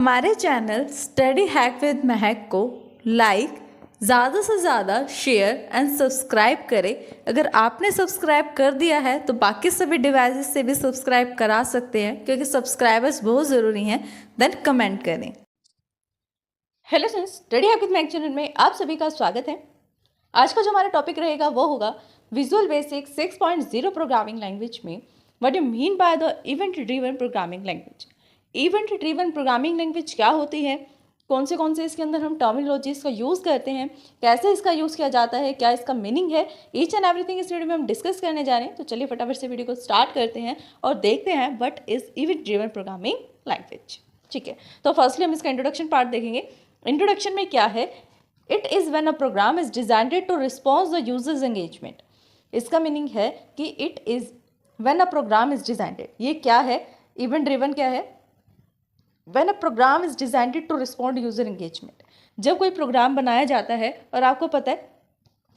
हमारे channel study hack with महक को like ज़्यादा से ज़्यादा शेयर एंड सब्सक्राइब करें। अगर आपने सब्सक्राइब कर दिया है तो बाकी सभी डिवाइसेस से भी सब्सक्राइब करा सकते हैं, क्योंकि सब्सक्राइबर्स बहुत ज़रूरी हैं। देन कमेंट करें। Hello friends, study hack with Mahak channel में आप सभी का स्वागत है। आज का जो हमारा टॉपिक रहेगा वो होगा विजुअल बेसिक 6.0 प्रोग्रामिंग लैंग्वेज में what you mean by the event driven programming language. Event driven programming language क्या होती है, कौन से इसके अंदर हम टर्मिनोलॉजीज का यूज़ करते हैं, कैसे इसका यूज़ किया जाता है, क्या इसका मीनिंग है, ईच एंड एवरीथिंग इस वीडियो में हम डिस्कस करने जा रहे हैं। तो चलिए फटाफट से वीडियो को स्टार्ट करते हैं और देखते हैं what is event driven programming language. ठीक है, तो फर्स्टली हम इसका इंट्रोडक्शन पार्ट देखेंगे। इंट्रोडक्शन में क्या है, it is when a program is designed to response the users engagement. इसका मीनिंग है कि it is when a program is designed, ये क्या है, इवेंट ड्रिवन क्या है, when a program is designed to respond user engagement. जब कोई प्रोग्राम बनाया जाता है और आपको पता है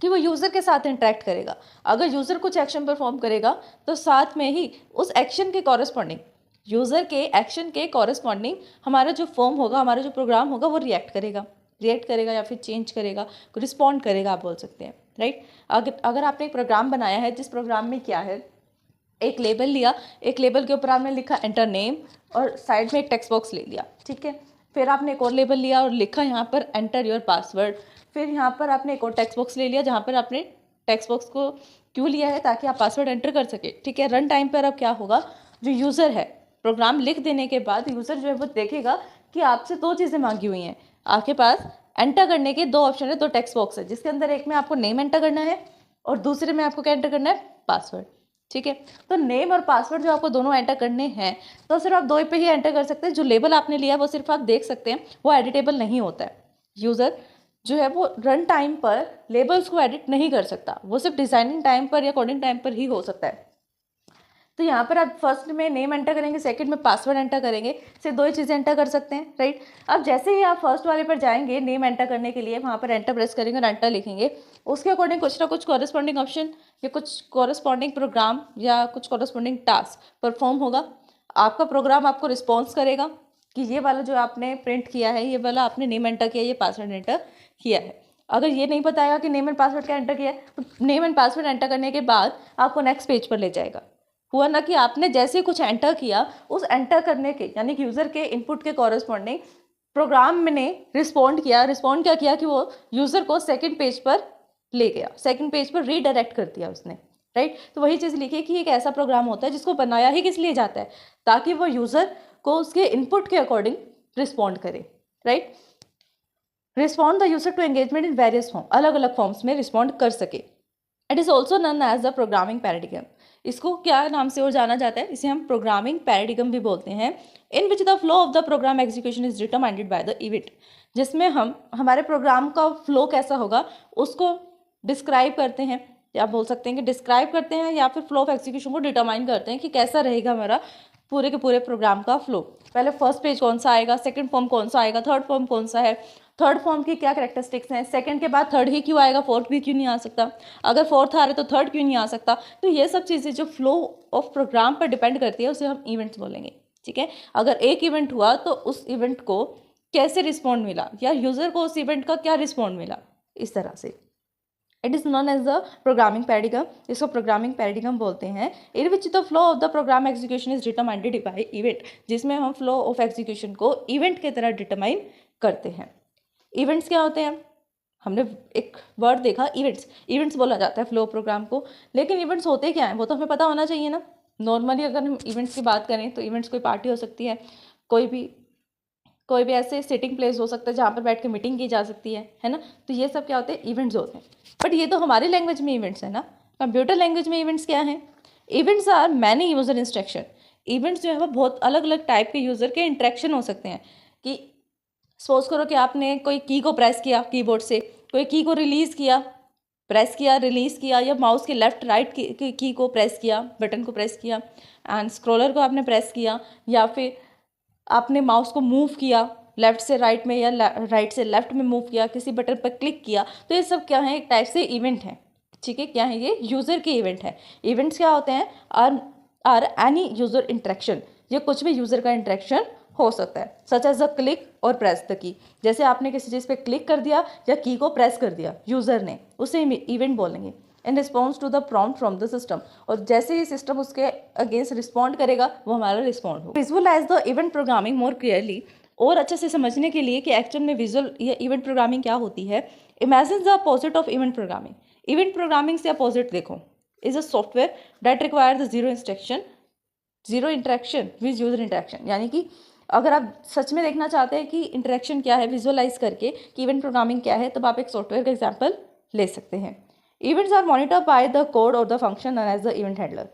कि वो यूज़र के साथ इंटरेक्ट करेगा, अगर यूज़र कुछ एक्शन परफॉर्म करेगा तो साथ में ही उस एक्शन के कॉरेस्पॉन्डिंग, यूज़र के एक्शन के कॉरेस्पॉन्डिंग हमारा जो फॉर्म होगा, हमारा जो प्रोग्राम होगा वो रिएक्ट करेगा या फिर चेंज करेगा, रिस्पॉन्ड करेगा, आप बोल सकते हैं, राइट। अगर आपने एक प्रोग्राम बनाया है जिस प्रोग्राम में क्या है, एक लेबल लिया, एक लेबल के ऊपर आपने लिखा एंटर नेम और साइड में एक टेक्स्ट बॉक्स ले लिया, ठीक है। फिर आपने एक और लेबल लिया और लिखा यहाँ पर एंटर योर पासवर्ड। फिर यहाँ पर आपने एक और टेक्स्ट बॉक्स ले लिया जहाँ पर आपने टेक्स्ट बॉक्स को क्यों लिया है, ताकि आप पासवर्ड एंटर कर सके, ठीक है। रन टाइम पर अब क्या होगा, जो यूज़र है, प्रोग्राम लिख देने के बाद यूज़र जो है वो देखेगा कि आपसे दो चीज़ें मांगी हुई हैं। आपके पास एंटर करने के दो ऑप्शन है, दो टेक्स्ट बॉक्स है, जिसके अंदर एक में आपको नेम एंटर करना है और दूसरे में आपको क्या एंटर करना है, पासवर्ड, ठीक है। तो नेम और पासवर्ड जो आपको दोनों एंटर करने हैं तो सिर्फ आप दो पे ही एंटर कर सकते हैं। जो लेबल आपने लिया है वो सिर्फ आप देख सकते हैं, वो एडिटेबल नहीं होता है। यूज़र जो है वो रन टाइम पर लेबल्स को एडिट नहीं कर सकता, वो सिर्फ डिजाइनिंग टाइम पर या कोडिंग टाइम पर ही हो सकता है। तो यहाँ पर आप फर्स्ट में नेम एंटर करेंगे, सेकंड में पासवर्ड एंटर करेंगे, सिर्फ दो ही चीज़ें एंटर कर सकते हैं, राइट। अब जैसे ही आप फर्स्ट वाले पर जाएंगे नेम एंटर करने के लिए, वहाँ पर एंटर प्रेस करेंगे और एंटर लिखेंगे, उसके अकॉर्डिंग कुछ ना कुछ कॉरेस्पॉन्डिंग ऑप्शन या कुछ कॉरेस्पॉन्डिंग प्रोग्राम या कुछ कॉरेस्पॉन्डिंग टास्क परफॉर्म होगा। आपका प्रोग्राम आपको रिस्पॉन्स करेगा कि ये वाला जो आपने प्रिंट किया है, ये वाला आपने नेम एंटर किया, ये पासवर्ड एंटर किया है। अगर ये नहीं बताएगा कि नेम एंड पासवर्ड क्या एंटर किया है, तो नेम एंड पासवर्ड एंटर करने के बाद आपको नेक्स्ट पेज पर ले जाएगा। हुआ ना कि आपने जैसे ही कुछ एंटर किया, उस एंटर करने के यानी कि यूज़र के इनपुट के कॉरेस्पॉन्डिंग प्रोग्राम ने रिस्पॉन्ड क्या किया कि वो यूज़र को सेकंड पेज पर ले गया, सेकंड पेज पर रीडायरेक्ट कर दिया उसने, राइट। तो वही चीज़ लिखिए कि एक ऐसा प्रोग्राम होता है जिसको बनाया ही किस लिए जाता है, ताकि वो यूज़र को उसके इनपुट के अकॉर्डिंग रिस्पॉन्ड करे, right. Respond the user to engagement in various form, अलग अलग फॉर्म्स में रिस्पॉन्ड कर सके। It is also known as the programming paradigm. इसको क्या नाम से और जाना जाता है, इसे हम प्रोग्रामिंग पैराडिगम भी बोलते हैं। In which the flow of the program execution is determined by the event, जिसमें हम हमारे प्रोग्राम का फ्लो कैसा होगा उसको डिस्क्राइब करते हैं, या बोल सकते हैं कि डिस्क्राइब करते हैं या फिर फ्लो ऑफ एग्जीक्यूशन को डिटरमाइन करते हैं कि कैसा रहेगा हमारा पूरे के पूरे प्रोग्राम का फ्लो। पहले फर्स्ट पेज कौन सा आएगा, सेकंड फॉर्म कौन सा आएगा, थर्ड फॉर्म कौन सा है, थर्ड फॉर्म की क्या कैरेक्टरिस्टिक्स हैं, सेकंड के बाद थर्ड ही क्यों आएगा, फोर्थ भी क्यों नहीं आ सकता, अगर फोर्थ आ रहा है तो थर्ड क्यों नहीं आ सकता। तो ये सब चीज़ें जो फ्लो ऑफ प्रोग्राम पर डिपेंड करती है उसे हम इवेंट्स बोलेंगे, ठीक है। अगर एक इवेंट हुआ तो उस इवेंट को कैसे रिस्पॉन्ड मिला, या यूज़र को उस इवेंट का क्या रिस्पॉन्ड मिला, इस तरह से। It is known as the programming paradigm, इसको प्रोग्रामिंग पैराडिगम बोलते हैं। In which the flow of the program execution is determined by event, जिसमें हम फ्लो ऑफ एग्जीक्यूशन को इवेंट की तरह डिटरमाइन करते हैं। इवेंट्स क्या होते हैं, हमने एक वर्ड देखा इवेंट्स बोला जाता है फ्लो प्रोग्राम को, लेकिन इवेंट्स होते क्या हैं वो तो हमें पता होना चाहिए ना। नॉर्मली अगर हम इवेंट्स की बात करें तो इवेंट्स कोई पार्टी हो सकती है, कोई भी ऐसे सिटिंग प्लेस हो सकता है जहाँ पर बैठ के मीटिंग की जा सकती है ना। तो ये सब क्या होते हैं, इवेंट्स होते हैं। बट ये तो हमारी लैंग्वेज में इवेंट्स है ना, कंप्यूटर लैंग्वेज में इवेंट्स क्या हैं, events are many user instruction. Events जो है वो बहुत अलग अलग टाइप के यूज़र के इंट्रैक्शन हो सकते हैं। कि सपोज करो कि आपने कोई की को प्रेस किया कीबोर्ड से, कोई की को प्रेस किया रिलीज़ किया, या माउस के लेफ्ट राइट की को प्रेस किया, बटन को प्रेस किया, एंड स्क्रॉलर को आपने प्रेस किया, या फिर आपने माउस को मूव किया लेफ्ट से राइट में या राइट से लेफ्ट में मूव किया, किसी बटन पर क्लिक किया। तो ये सब क्या है, एक टाइप से इवेंट है, ठीक है। क्या है ये, यूज़र के इवेंट है। इवेंट्स क्या होते हैं, आर एनी यूज़र इंटरेक्शन, ये कुछ भी यूज़र का इंटरेक्शन हो सकता है, सच एज अ क्लिक और प्रेस द की। जैसे आपने किसी चीज़ पे क्लिक कर दिया या की को प्रेस कर दिया यूज़र ने, उसे इवेंट बोलेंगे। In response to the prompt from the system, और जैसे ही सिस्टम उसके अगेंस्ट रिस्पॉन्ड करेगा वो हमारा रिस्पॉन्ड होगा। Visualize the event programming more clearly, और अच्छे से समझने के लिए कि एक्चुअल में विजुअल या इवेंट प्रोग्रामिंग क्या होती है। Imagine the opposite of event programming. Event programming से अपोजिट देखो, is a software that require the zero interaction with user interaction. यानी कि अगर आप सच में देखना चाहते हैं कि इंटरेक्शन क्या है विजुअलाइज करके कि इवेंट प्रोग्रामिंग क्या है, तब आप एक सॉफ्टवेयर का एग्जाम्पल ले सकते हैं। Events are monitor by the code और the function known as the event handler.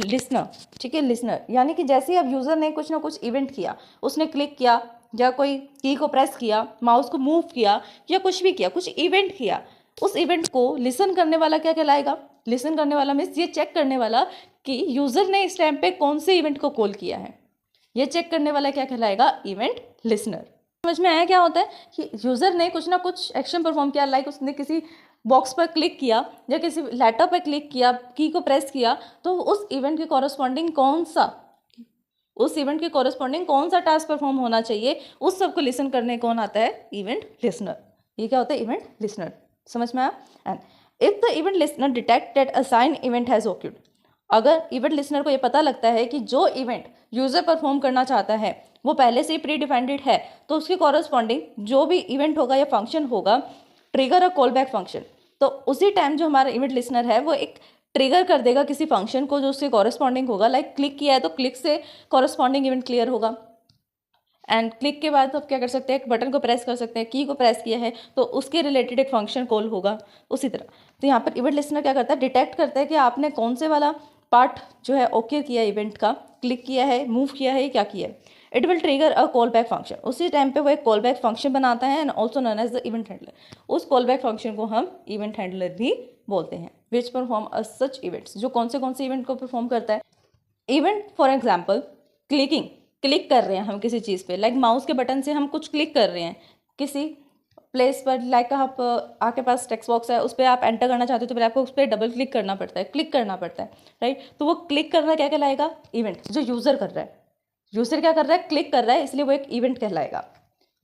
Listener, ठीक है, लिसनर यानी कि जैसे ही अब यूज़र ने कुछ ना कुछ इवेंट किया, उसने क्लिक किया या कोई की को प्रेस किया, माउस को मूव किया या कुछ भी किया, कुछ इवेंट किया, उस इवेंट को लिसन करने वाला क्या कहलाएगा? लिसन करने वाला मीन्स ये चेक करने वाला कि यूज़र ने इस टाइम पे कौन से इवेंट को कॉल किया है, ये चेक करने वाला क्या कहलाएगा? Event listener. समझ में आया क्या होता है कि यूज़र ने कुछ ना कुछ एक्शन परफॉर्म किया, लाइक उसने किसी बॉक्स पर क्लिक किया या किसी लेटर पर क्लिक किया, की को प्रेस किया, तो उस इवेंट के कॉरस्पॉन्डिंग कौन सा टास्क परफॉर्म होना चाहिए, उस सब को लिसन करने कौन आता है? Event listener. ये क्या होता है? Event listener. समझ में आया? And if the event listener detect that assign event has occurred, अगर इवेंट लिसनर को ये पता लगता है कि जो इवेंट यूज़र परफॉर्म करना चाहता है वो पहले से ही प्री डिफाइंड है, तो उसके कॉरस्पॉन्डिंग जो भी इवेंट होगा या फंक्शन होगा trigger a call back function. तो उसी टाइम जो हमारा इवेंट लिसनर है वो एक ट्रिगर कर देगा किसी फंक्शन को जो उसके कॉरस्पॉन्डिंग होगा। लाइक क्लिक किया है तो क्लिक से कॉरस्पॉन्डिंग इवेंट क्लियर होगा, एंड क्लिक के बाद आप क्या कर सकते हैं? एक बटन को प्रेस कर सकते हैं, की को प्रेस किया है तो उसके रिलेटेड एक फंक्शन कॉल होगा उसी तरह। तो यहाँ पर इवेंट लिसनर क्या करता है? डिटेक्ट करता है कि आपने कौन से वाला पार्ट जो है ओके किया इवेंट का, क्लिक किया है, मूव किया है, क्या किया है। It will trigger a call back function, उसी टाइम पे वो एक कॉल बैक फंक्शन बनाता है and also known as the event handler. उस कॉल बैक फंक्शन को हम इवेंट हैंडलर भी बोलते हैं, which perform a such events, जो कौन से इवेंट को परफॉर्म करता है। इवेंट फॉर एग्जाम्पल क्लिक कर रहे हैं हम किसी चीज़ पे, लाइक माउस के बटन से हम कुछ क्लिक कर रहे हैं किसी प्लेस पर, लाइक आप आपके पास टेक्स्ट बॉक्स है, उस पर आप एंटर करना चाहते हो तो फिर आपको उस पर डबल क्लिक करना पड़ता है, क्लिक करना पड़ता है, राइट। तो वो क्लिक कर रहा है, क्या कहलाएगा? इवेंट। जो यूज़र कर रहा है, यूज़र क्या कर रहा है? क्लिक कर रहा है, इसलिए वो एक इवेंट कहलाएगा।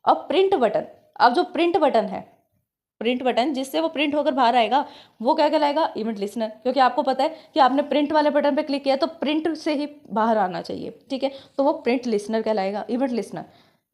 अब प्रिंट बटन, अब जो प्रिंट बटन है, प्रिंट बटन जिससे वो प्रिंट होकर बाहर आएगा, वो क्या कहलाएगा? Event listener. क्योंकि आपको पता है कि आपने प्रिंट वाले बटन पे क्लिक किया तो प्रिंट से ही बाहर आना चाहिए, ठीक है, तो वो प्रिंट लिसनर कहलाएगा, इवेंट लिसनर।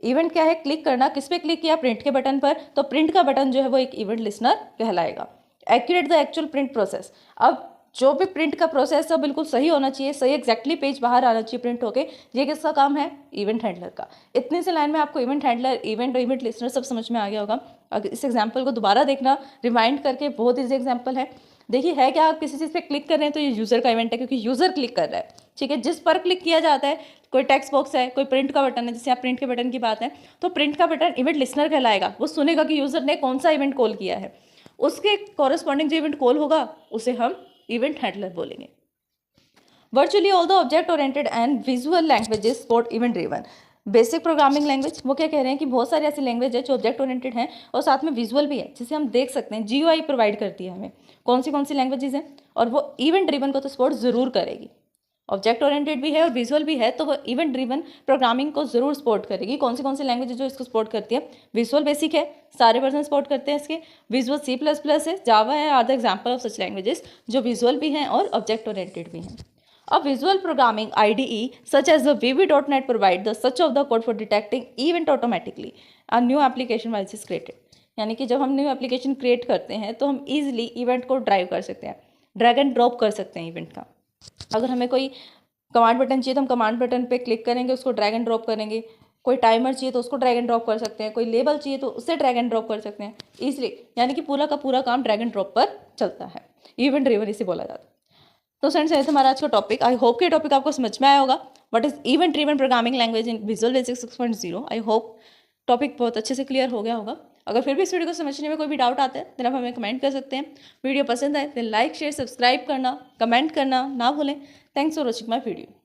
इवेंट क्या है? क्लिक करना। किस पे क्लिक किया? प्रिंट के बटन पर, तो प्रिंट का बटन जो है वो एक इवेंट लिसनर कहलाएगा। Accurate the actual print process, अब जो भी प्रिंट का प्रोसेस है बिल्कुल सही होना चाहिए, सही एग्जैक्टली पेज बाहर आना चाहिए प्रिंट होके। ये किसका काम है? इवेंट हैंडलर का। इतनी सी लाइन में आपको इवेंट हैंडलर, इवेंट और इवेंट लिसनर सब समझ में आ गया होगा। अगर इस एग्जाम्पल को दोबारा देखना रिमाइंड करके, बहुत ईजी एग्जाम्पल है। देखिए है क्या, आप किसी चीज़ पे क्लिक कर रहे हैं तो ये यूज़र का इवेंट है क्योंकि यूज़र क्लिक कर रहा है, ठीक है। जिस पर क्लिक किया जाता है, कोई टेक्स्ट बॉक्स है, कोई प्रिंट का बटन है, जैसे आप प्रिंट के बटन की बात है, तो प्रिंट का बटन इवेंट लिसनर कहलाएगा। वो सुनेगा कि यूज़र ने कौन सा इवेंट कॉल किया है, उसके कॉरस्पॉन्डिंग जो इवेंट कॉल होगा उसे हम इवेंट हैंडलर बोलेंगे। Virtually all the object oriented and visual languages support event driven. Basic programming language, वो क्या कह रहे हैं कि बहुत सारी ऐसी लैंग्वेज है जो ऑब्जेक्ट ओरिएंटेड हैं और साथ में विजुअल भी है, जिसे हम देख सकते हैं। GUI प्रोवाइड करती है हमें कौन सी लैंग्वेजेस हैं, और वो इवेंट ड्रिवन को तो सपोर्ट ज़रूर करेगी। ऑब्जेक्ट ओरिएंटेड भी है और विजुअल भी है, तो वो इवेंट ड्रिवन प्रोग्रामिंग को जरूर सपोर्ट करेगी। कौन सी लैंग्वेज जो इसको सपोर्ट करती है? विजुअल बेसिक है, सारे वर्जन सपोर्ट करते हैं इसके। विजुअल C++ है, जावा है, are the example of such languages जो विजुअल भी हैं और ऑब्जेक्ट ओरिएंटेड भी हैं। अब visual programming IDE such as the VB.NET provide the such of the code for detecting event automatically a new application while it is created। यानी कि जब हम न्यू एप्लीकेशन क्रिएट करते हैं तो हम इजीली इवेंट को ड्राइव कर सकते हैं, ड्रैग एंड ड्रॉप कर सकते हैं इवेंट का। अगर हमें कोई कमांड बटन चाहिए तो हम कमांड बटन पे क्लिक करेंगे, उसको ड्रैग एंड ड्रॉप करेंगे। कोई टाइमर चाहिए तो उसको ड्रैग एंड ड्रॉप कर सकते हैं, कोई लेबल चाहिए तो उससे ड्रैग एंड ड्रॉप कर सकते हैं ईजिली। यानी कि पूरा का पूरा काम ड्रैग एंड ड्रॉप पर चलता है, इवेंट ड्रिवन इसे बोला जाता है। तो फ्रेंड्स, ऐसे हमारा आज का टॉपिक, आई होप कि टॉपिक आपको समझ में आया होगा। What is event driven programming language in visual basic 6.0। I hope topic बहुत अच्छे से क्लियर हो गया होगा। अगर फिर भी इस वीडियो को समझने में कोई भी डाउट आता है तो आप हमें कमेंट कर सकते हैं। वीडियो पसंद आए तो लाइक शेयर सब्सक्राइब करना, कमेंट करना ना भूलें। Thanks for watching my video.